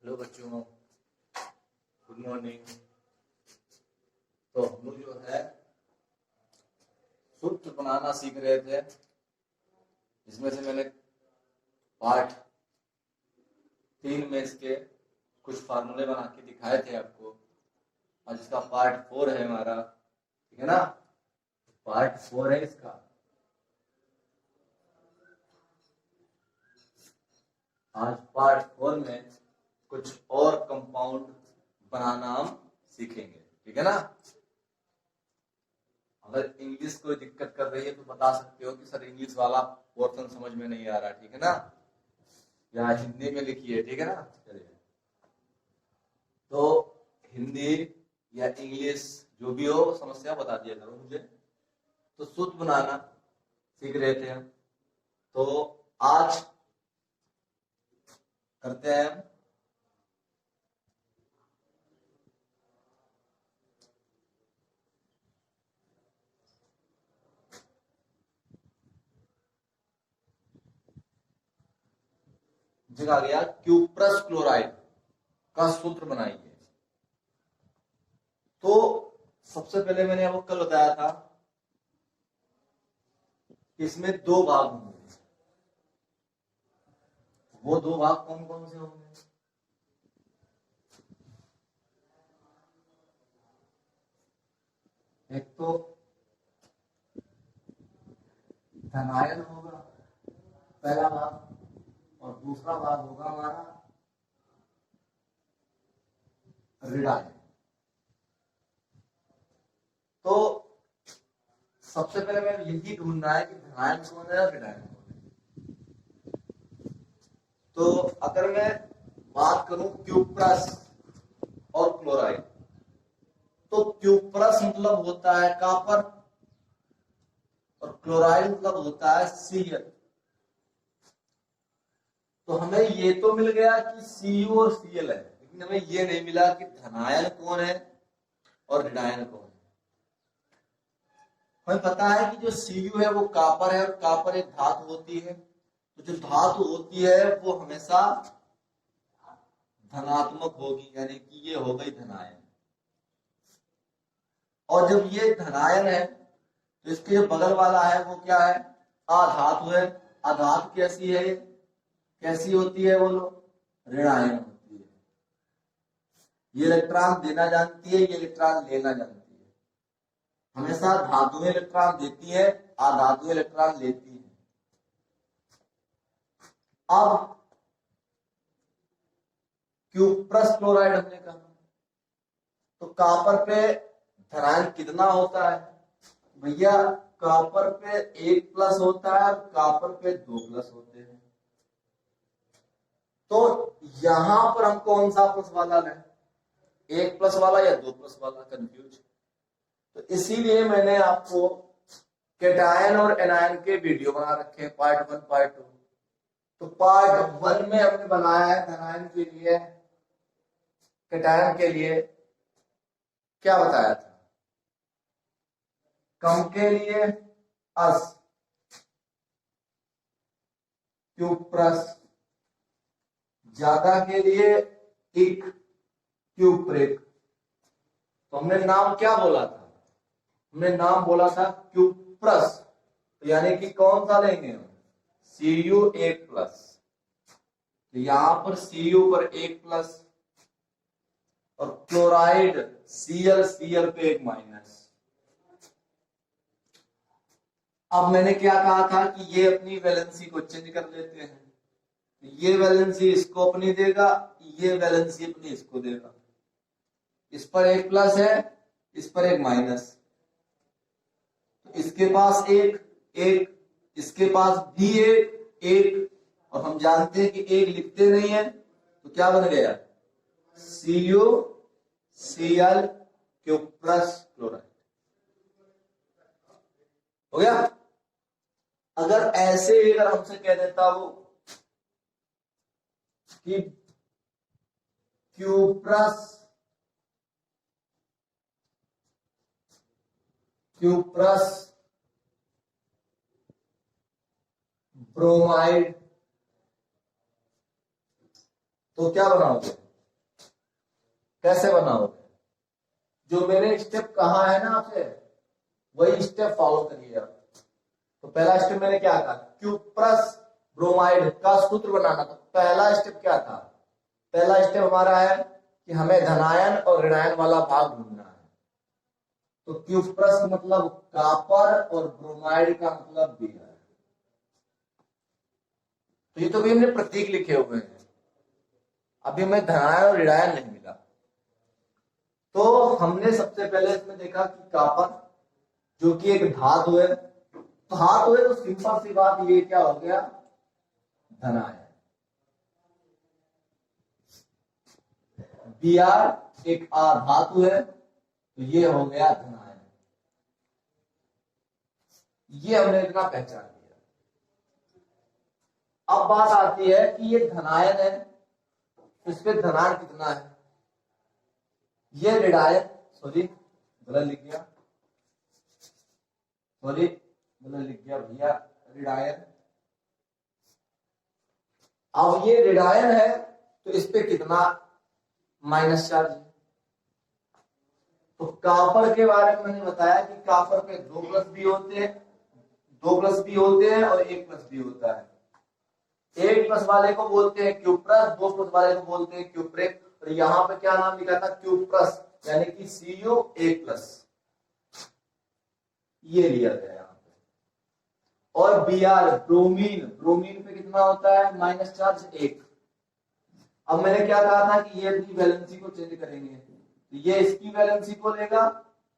Hello बच्चों, good morning. तो हम लोग जो है सूत्र बनाना सीख रहे थे, जिसमें से मैंने पार्ट 3 में इसके कुछ फार्मूले बना के दिखाए थे आपको। आज इसका पार्ट 4 है हमारा, ठीक है ना। पार्ट 4 है इसका। आज पार्ट 4 में कुछ और कंपाउंड बनाना हम सीखेंगे, ठीक है ना। अगर इंग्लिश कोई दिक्कत कर रही है तो बता सकते हो कि सर इंग्लिश वाला पोर्शन समझ में नहीं आ रहा, ठीक है ना, या हिंदी में लिखिए, ठीक है ना। चलिए, तो हिंदी या इंग्लिश जो भी हो समस्या बता दिया करो मुझे। तो सूत्र बनाना सीख रहे थे हम, तो आज करते हैं हम जगह गया क्यूप्रस क्लोराइड का सूत्र बनाइए। तो सबसे पहले मैंने आपको कल बताया था कि इसमें 2 भाग होंगे। वो 2 भाग कौन कौन से होंगे? एक तो धनायन होगा पहला भाग, और दूसरा भाग होगा हमारा ऋणायन। तो सबसे पहले मैं यही ढूंढना है कि धनायन कौन है और ऋणायन कौन है। तो अगर मैं बात करूं क्यूप्रस और क्लोराइड, तो क्यूप्रस मतलब होता है कॉपर और क्लोराइड मतलब होता है Cl। तो हमें ये तो मिल गया कि Cu और Cl है, लेकिन हमें ये नहीं मिला कि धनायन कौन है और ऋणायन कौन है। हमें पता है कि जो Cu है वो कॉपर है, और कॉपर एक धातु होती है। तो जो धातु होती है वो हमेशा धनात्मक होगी, यानी कि ये हो गई धनायन। और जब ये धनायन है तो इसके जो बगल वाला है वो क्या है? आधातु है। आधातु कैसी है? कैसी होती है? बोलो, ऋणायन होती है। ये इलेक्ट्रॉन देना जानती है, ये इलेक्ट्रॉन लेना जानती है। हमेशा धातुएं इलेक्ट्रॉन देती है, अधातुएं इलेक्ट्रॉन लेती है। अब क्यूप्रस क्लोराइड हमने कहा, तो कॉपर पे धनायन कितना होता है भैया? कॉपर पे 1+ होता है और कॉपर पे 2+ होते हैं। तो यहां पर हम कौन सा प्लस वाला लें, 1+ वाला या 2+ वाला? कंफ्यूज। तो इसीलिए मैंने आपको कैटायन और एनायन के वीडियो बना रखे हैं, पार्ट 1 पार्ट 2। तो पार्ट 1 में हमने बनाया है धनायन के लिए, कैटायन के लिए क्या बताया था? कम के लिए अस क्यूप्रस, ज्यादा के लिए इक क्यूप्रिक। तो हमने नाम क्या बोला था? हमने नाम बोला था क्यूप्रस। तो यानी कि कौन सा लेंगे हम? Cu1+। तो यहां पर Cu पर 1+ और क्लोराइड Cl पे 1-। अब मैंने क्या कहा था कि ये अपनी वैलेंसी को चेंज कर लेते हैं। ये वैलेंसी इसको अपनी देगा, ये वैलेंसी अपनी इसको देगा। इस पर 1+ है, इस पर 1-। तो इसके पास 1, इसके पास भी 1, और हम जानते हैं कि 1 लिखते नहीं है, तो क्या बन गया? CuCl क्यूप्रस क्लोराइड हो गया। अगर ऐसे अगर हमसे कह देता वो कि क्यूप्रस ब्रोमाइड, तो क्या बनाओगे? कैसे बनाओगे? जो मैंने स्टेप कहा है ना आपसे, वही स्टेप फॉलो करिए आप। तो पहला स्टेप मैंने क्या कहा, क्यूप्रस ब्रोमाइड का सूत्र बनाना। तो पहला स्टेप क्या था? पहला स्टेप हमारा है कि हमें धनायन और ऋणायन वाला भाग ढूंढना है। तो क्यूप्रस का मतलब कॉपर और ब्रोमाइड का मतलब भी है। तो ये तो भी हमने प्रतीक लिखे हुए हैं, अभी हमें धनायन और ऋणायन नहीं मिला। तो हमने सबसे पहले इसमें देखा कि कॉपर जो कि एक धातु है, धातु है तो सिंपल सी बात ये क्या हो गया, धनायन। Br एक धातु है तो ये हो गया धनायन। ये हमने इतना पहचान लिया। अब बात आती है कि ये धनायन है, इस पे धनायन कितना है, ये ऋणायन, सॉरी गलत लिख गया, सॉरी गलत लिख गया भैया, ऋणायन। अब ये ऋणायन है तो इस पे कितना माइनस चार्ज है। तो कॉपर के बारे में मैंने बताया कि कॉपर पे 2 प्लस भी होते हैं, 2 प्लस भी होते हैं और 1 प्लस भी होता है। 1 प्लस वाले को बोलते हैं क्यूप्रस, 2 प्लस वाले को बोलते हैं क्यूप्रिक। और यहाँ पे क्या नाम लिखा था, क्यूप्रस, यानी कि Cu 1 प्लस, ये लिया गया यहाँ पे। और Br ब्रोमीन, ब्रोमीन पे कितना होता है, माइनस चार्ज 1। अब मैंने क्या कहा था कि ये अपनी वैलेंसी को चेंज करेंगे, तो ये इसकी वैलेंसी को लेगा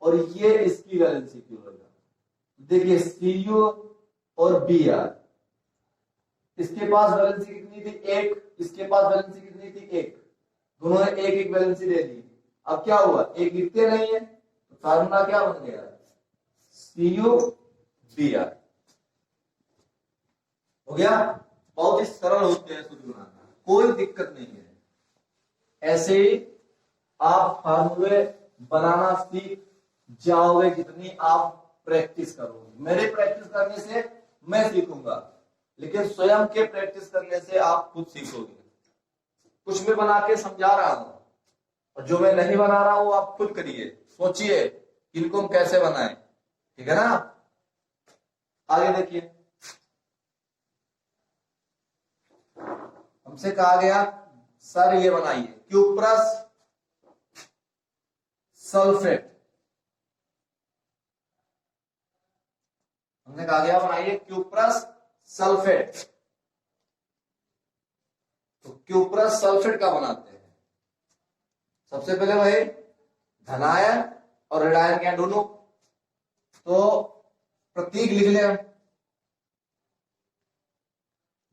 और ये इसकी वैलेंसी को लेगा। देखिए Cu और Br, इसके पास वैलेंसी कितनी थी, 1, इसके पास वैलेंसी कितनी थी, 1, दोनों ने 1-1 वैलेंसी दे दी। अब क्या हुआ, एक लिखते नहीं है तो फार्मूला क्या बन गया, Cu Br हो गया। बहुत ही सरल होते हैं सूत्र बनाना, कोई दिक्कत नहीं है। ऐसे ही आप फार्मूले बनाना सीख जाओगे जितनी आप प्रैक्टिस करोगे। मेरे प्रैक्टिस करने से मैं सीखूंगा, लेकिन स्वयं के प्रैक्टिस करने से आप खुद सीखोगे। कुछ मैं बना के समझा रहा हूं और जो मैं नहीं बना रहा हूं आप खुद करिए, सोचिए इनको हम कैसे बनाएं, ठीक है ना। आगे देखिए, हमसे कहा गया सर ये बनाइए क्यूप्रस सल्फेट, हमने कहा गया बनाइए क्यूप्रस सल्फेट। तो क्यूप्रस सल्फेट का बनाते हैं, सबसे पहले भाई धनायन और ऋणायन क्या दोनों, तो प्रतीक लिख लिया,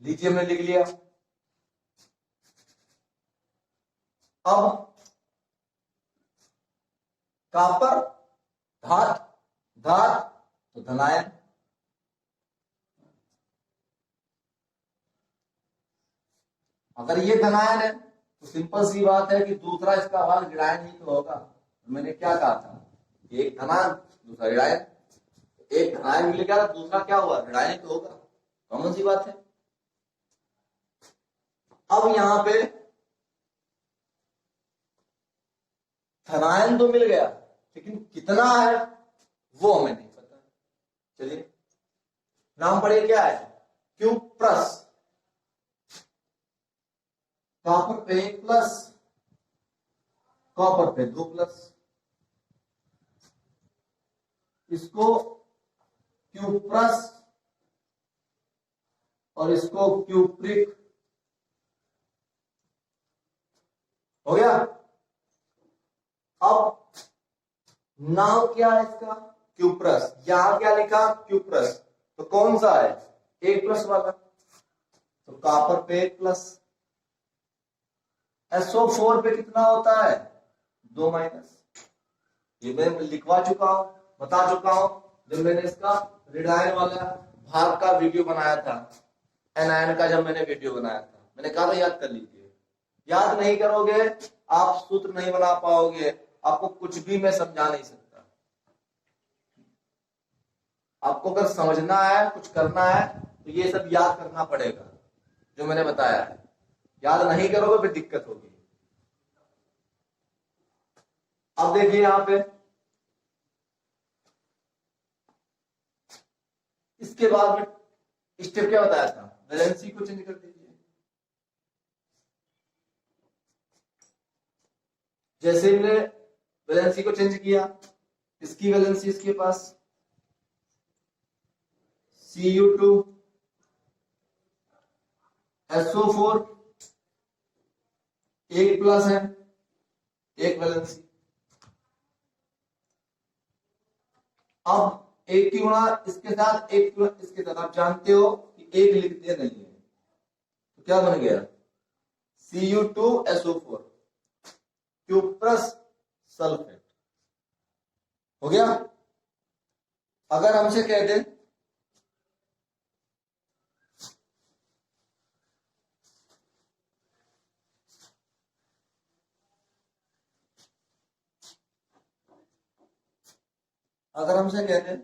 लीजिए हमने लिख लिया। अब कॉपर धात, धात तो धनायन, अगर ये धनायन है तो सिंपल सी बात है कि दूसरा इसका भाग ऋणायन ही तो होगा। तो मैंने क्या कहा था, एक धनायन दूसरा ऋणायन, एक धनायन मिल गया दूसरा क्या हुआ, ऋणायन ही तो होगा, कॉमन सी बात है। अब यहां पे धनायन तो मिल गया, लेकिन कितना है वो हमें नहीं पता। चलिए नाम पढ़िए क्या है, क्यूप्रस, कॉपर पे 1 प्लस, कॉपर पे 2 प्लस, इसको क्यूप्रस और इसको क्यूप्रिक हो गया। अब नाम क्या है इसका, क्यूप्रस, यहां क्या लिखा क्यूप्रस, तो कौन सा है 1 प्लस वाला, तो कॉपर पे 1 प्लस, SO4 पे कितना होता है 2 माइनस, ये मैं लिखवा चुका हूं, बता चुका हूं जब मैंने इसका ऋणायन वाला भाग का वीडियो बनाया था, एनायन का जब मैंने वीडियो बनाया था, मैंने कहा था याद कर लीजिए। याद नहीं करोगे आप सूत्र नहीं बना पाओगे, आपको कुछ भी मैं समझा नहीं सकता। आपको अगर समझना है कुछ करना है तो ये सब याद करना पड़ेगा जो मैंने बताया है, याद नहीं करोगे फिर दिक्कत होगी। अब देखिए यहां पे इसके बाद में स्टेप क्या बताया था, वैलेंसी को चेंज कर दीजिए। जैसे हमने वैलेंसी को चेंज किया, इसकी वैलेंसी इसके पास Cu2 SO4 एक प्लस है, एक वैलेंसी। अब एक की गुणा इसके साथ, एक की गुणा इसके साथ, आप जानते हो कि एक लिखते नहीं है, तो क्या बन गया Cu2SO4 क्यूप्रस सल्फेट हो गया। अगर हमसे कह दें अगर हमसे कह दें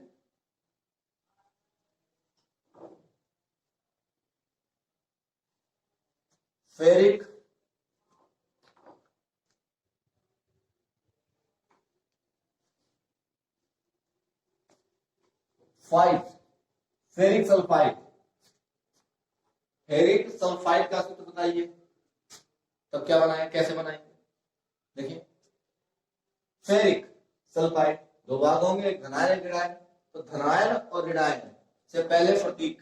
ferric FIDE, ferric sulphide, ferric sulphide का सूत्र बताइए, तब क्या बनाए, कैसे बनाएंगे। देखिए फेरिक सल्फाइड दो भाग होंगे, एक धनायन एक ऋणायन, तो धनायन और ऋणायन से पहले प्रतीक,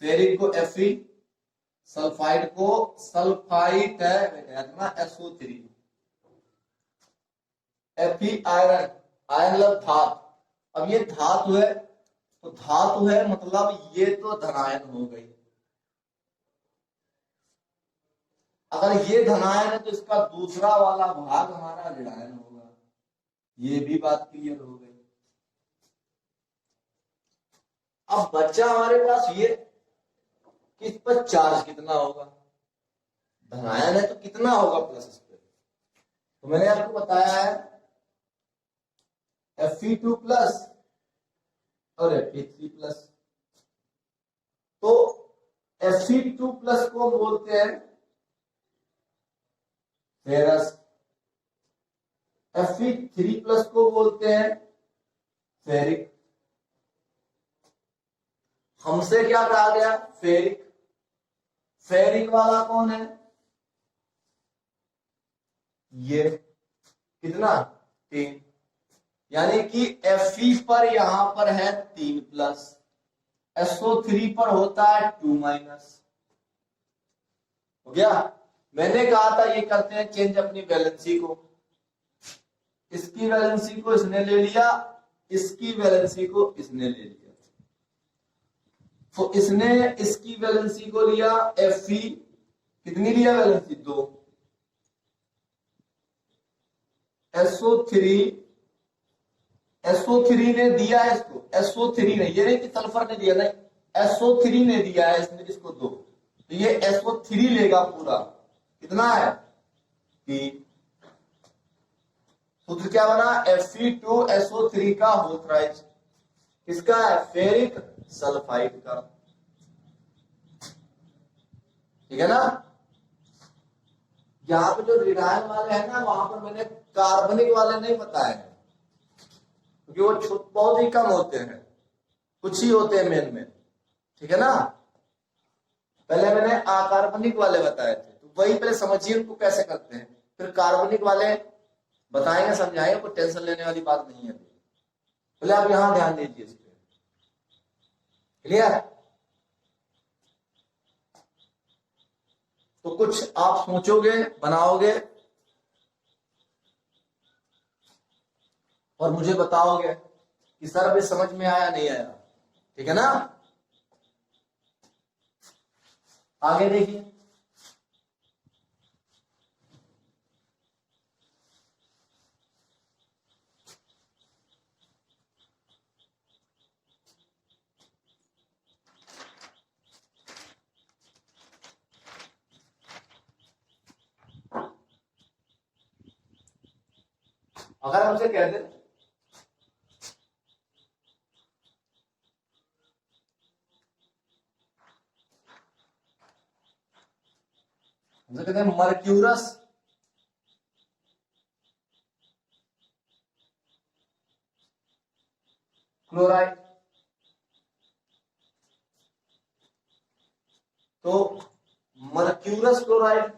फेरिक को Fe, सल्फाइड को सल्फाइड है ना SO3, Fe आयरन, आयरन मतलब धातु। अब ये धातु है, तो धातु है मतलब ये तो धनायन हो गई। अगर ये धनायन है तो इसका दूसरा वाला भाग हमारा ऋणायन होगा, ये भी बात क्लियर हो गई। अब बच्चा हमारे पास ये कि इस पर चार्ज कितना होगा, धनायन है तो कितना होगा प्लस इस पर, तो मैंने आपको बताया है Fe2 प्लस और Fe3 प्लस। तो Fe2 प्लस को हम बोलते हैं फेरस, Fe3 प्लस को बोलते हैं फेरिक। हमसे क्या कहा गया, फेरिक। फेरिक वाला कौन है, ये कितना 3, यानी कि Fe पर यहां पर है 3 प्लस, SO3 पर होता है 2 माइनस, हो गया। मैंने कहा था ये करते हैं चेंज अपनी वैलेंसी को, इसकी वैलेंसी को इसने ले लिया, इसकी वैलेंसी को इसने ले लिया, तो इसने इसकी वैलेंसी को लिया Fe, कितनी लिया वैलेंसी 2, SO3, SO3 ने दिया है इसको, SO3 ने, ये नहीं कि सल्फर ने दिया, नहीं, SO3 ने दिया है इसने इसको 2, तो ये SO3 लेगा पूरा, कितना है 3। सूत्र क्या बना, Fe2SO3 का होल थ्राइस, किसका है, फेरिक सल्फाइड का, ठीक है ना। यहां पे जो ऋणायन वाले हैं ना, वहां पर मैंने कार्बनिक वाले नहीं बताए हैं, क्योंकि वो बहुत ही कम होते हैं, कुछ ही होते हैं मेन में, ठीक है ना। पहले मैंने अकार्बनिक वाले बताए थे, तो वही पहले समझिए उनको कैसे करते हैं, फिर कार्बनिक वाले बताएंगे समझाएंगे, कोई टेंशन लेने वाली बात नहीं है। पहले आप यहां ध्यान दीजिए इस पे, क्लियर। तो कुछ आप सोचोगे, बनाओगे और मुझे बताओगे कि सर अभी समझ में आया नहीं आया, ठीक है ना। आगे देखिए, अगर हमसे कह दे हमसे कहते हैं मर्क्यूरस तो मर्क्यूरस क्लोराइड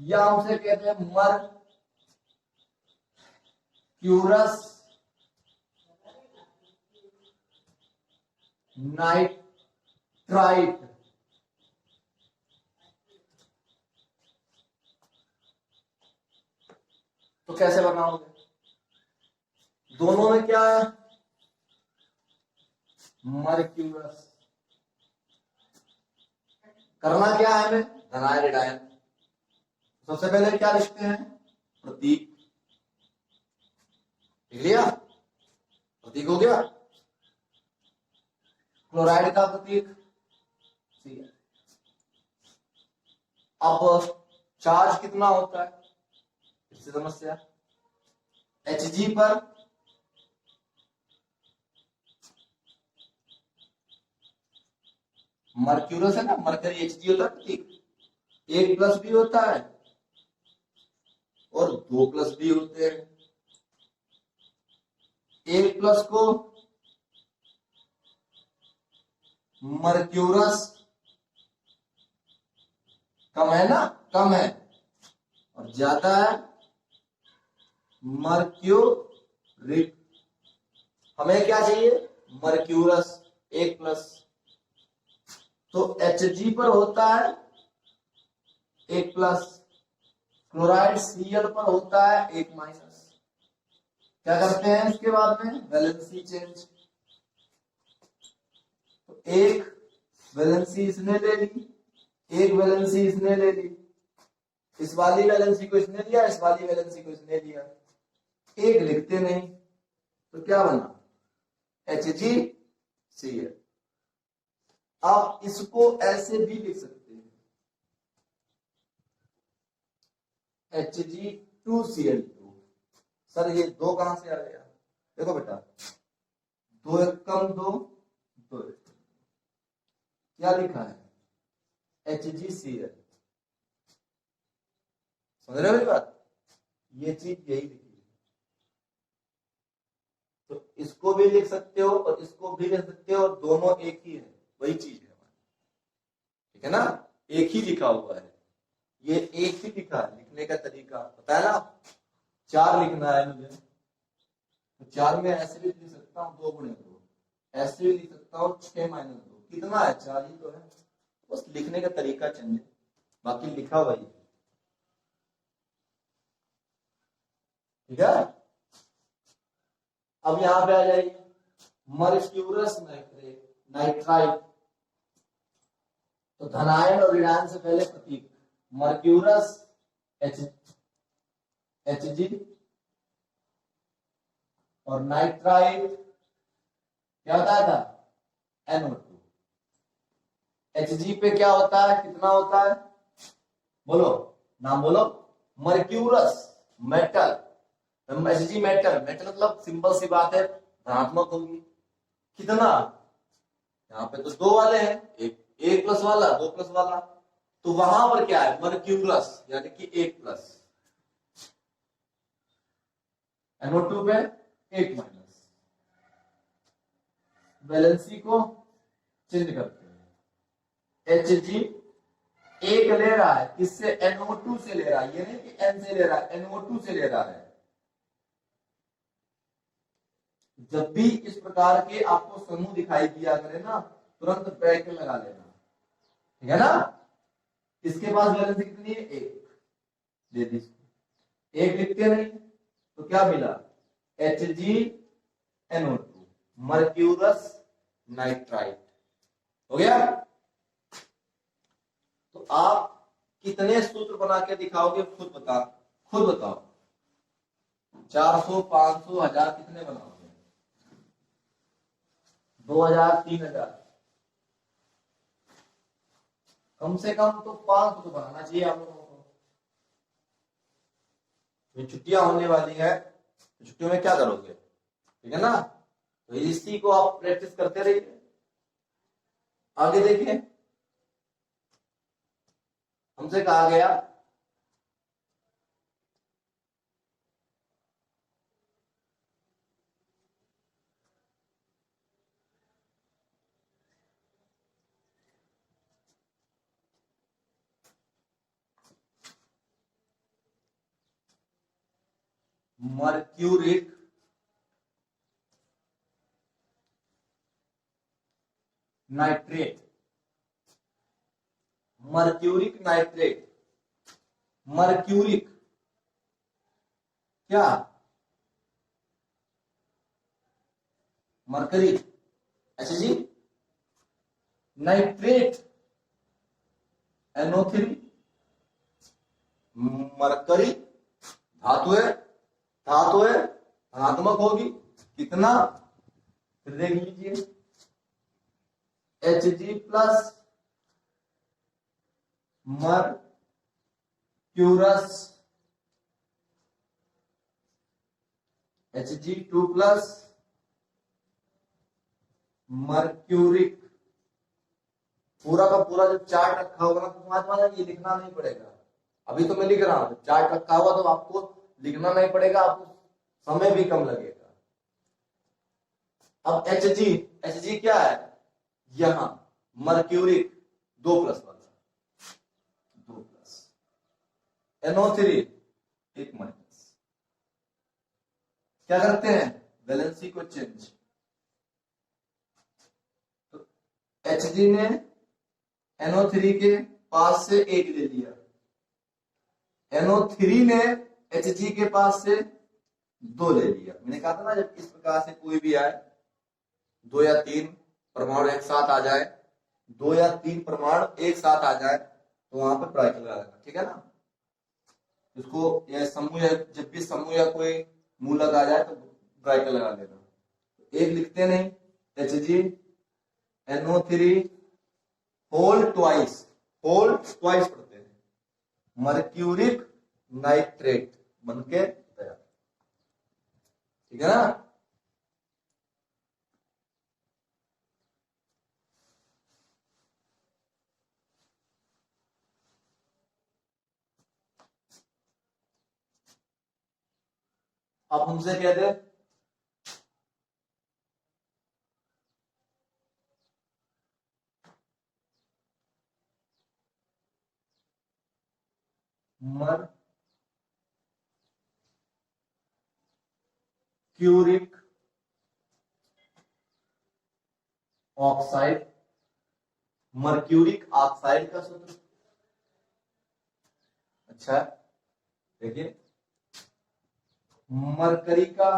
या उसे कहते हैं मर्क्यूरस नाइट्राइट। तो कैसे बनाओगे? दोनों में क्या है? मर्क्यूरस। करना क्या है हमें? धनायन ऋणायन। सबसे पहले क्या लिखते हैं? प्रतीक। लिख लिया? प्रतीक हो गया। क्लोराइड का प्रतीक ठीक है। अब चार्ज कितना होता है इससे समस्या। Hg पर मर्क्यूरस है ना, मरकरी Hg होता है प्रतीक। 1+ भी होता है और 2+ भी होते हैं। 1+ को मर्क्यूरस कम है ना, कम है, और ज्यादा है मर्क्यूरिक। हमें क्या चाहिए? मर्क्यूरस 1+। तो Hg पर होता है 1+, क्लोराइड Cl पर होता है 1-। क्या करते हैं इसके बाद में? Valency change. तो एक वैलेंसी इसने ले ली, एक वैलेंसी इसने ले ली, इस वाली वैलेंसी को इसने लिया, इस वाली वैलेंसी को इसने लिया। एक लिखते नहीं तो क्या बना? HgCl। आप इसको ऐसे भी लिख सकते हैं, Hg2Cl2। सर ये 2 कहां से आ गया? देखो बेटा, 2 एकम 2, 2 एकम। क्या लिखा है? HgCl। समझ रहे हो मेरी बात? ये चीज यही लिखी है। तो इसको भी लिख सकते हो और इसको भी लिख सकते हो, और दोनों एक ही है, वही चीज है। ठीक है ना? एक ही लिखा हुआ है, ये एक ही लिखा है। लिखने का तरीका पता है ना? 4 लिखना है मुझे, तो 4 में ऐसे भी लिख सकता हूँ 2×2, ऐसे भी लिख सकता हूँ 6-2। कितना है? 4 ही तो है। बस लिखने का तरीका चेंज है, बाकी लिखा वही। ठीक है? अब यहां पे आ जाइए, मर्क्यूरस नाइट्राइट। तो धनायन और ऋणायन से पहले प्रतीक। मर्क्यूरस Hg और नाइट्राइट क्या होता था? NO2। Hg पे क्या होता है? कितना होता है? बोलो, नाम बोलो। Mercurous metal. Hg metal, metal मतलब सिंपल सी बात है, धनात्मक होगी। कितना? यहाँ पे तो 2 वाले हैं, एक 1+ वाला, 2+ वाला। तो वहां पर क्या है? मर्क्यूरस यानी कि 1+। NO2 पे 1-। वैलेंसी को चेंज करते हैं। Hg 1 ले रहा है, किससे? NO2 से ले रहा है। ये नहीं कि N से ले रहा है, NO2 से ले रहा है। जब भी इस प्रकार के आपको समूह दिखाई दिया करे ना, तुरंत ब्रैकेट लगा लेना। ठीक है ना? इसके पास वैलेंसी कितनी है? 1। दे दी इसको। 1 लिखते नहीं तो क्या मिला? HgNO2, mercurous nitrite. हो गया? तो आप कितने सूत्र बना के दिखाओगे? खुद बताओ। 400, 500, 1000 कितने बनाओगे? 2000, 3000? कम से कम तो 500 तो बनाना चाहिए आप लोगों को। छुट्टियां होने वाली है, तो छुट्टियों में क्या करोगे? ठीक है ना? तो इसी को आप प्रैक्टिस करते रहिए। आगे देखिए, हमसे कहा गया mercuric nitrate, mercuric nitrate, mercuric क्या, मरकरी, अच्छा जी, नाइट्रेट NO3, मरकरी धातु है, धातु है, धनात्मक होगी, कितना, फिर देख लीजिए Hg plus mercurous, Hg2 plus mercuric, पूरा का पूरा जब चार्ट रखा होगा ना तो समझ में ये लिखना नहीं पड़ेगा, अभी तो मैं लिख रहा हूं, चार्ट रखा हुआ तो आपको लिखना नहीं पड़ेगा, आपको समय भी कम लगेगा। अब Hg क्या है, यहां मर्क्यूरिक 2 प्लस वाला, 2 प्लस, NO3 1 माइनस, क्या करते हैं, वैलेंसी को चेंज, तो Hg ने NO3 के पास से 1 ले लिया, NO3 ने Hg के पास से 2 ले लिया। मैंने कहा था ना जब इस प्रकार से कोई भी आए, 2 या 3 परमाणु एक साथ आ जाए, 2 या 3 परमाणु एक साथ आ जाए तो वहां पर ब्रैकेट लगा देना, ठीक है ना, इसको यह समूह, जब भी समूह या कोई मूलक आ जाए तो ब्रैकेट लगा देना, एक लिखते नहीं, Hg NO3 होल ट्वाइस पढ़ते हैं, मर्क्यूरिक नाइट्रेट बनके तैयार, ठीक है ना। आप हमसे कहते मर्क्यूरिक ऑक्साइड, मर्क्यूरिक ऑक्साइड का सूत्र, अच्छा देखिए, मरकरी का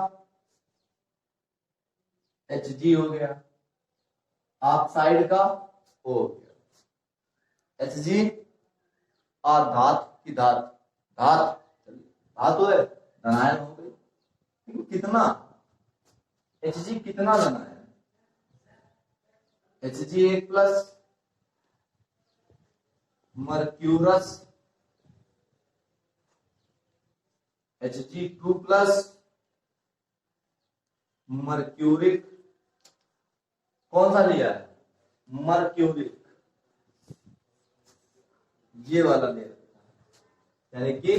Hg हो गया, ऑक्साइड का O हो गया, Hg धात की धातु है, धनायन हो गई, कितना Hg कितना धनायन, Hg1 plus mercurous, Hg2 plus mercuric, कौन सा लिया है, मर्क्यूरिक, ये वाला ले, यानी कि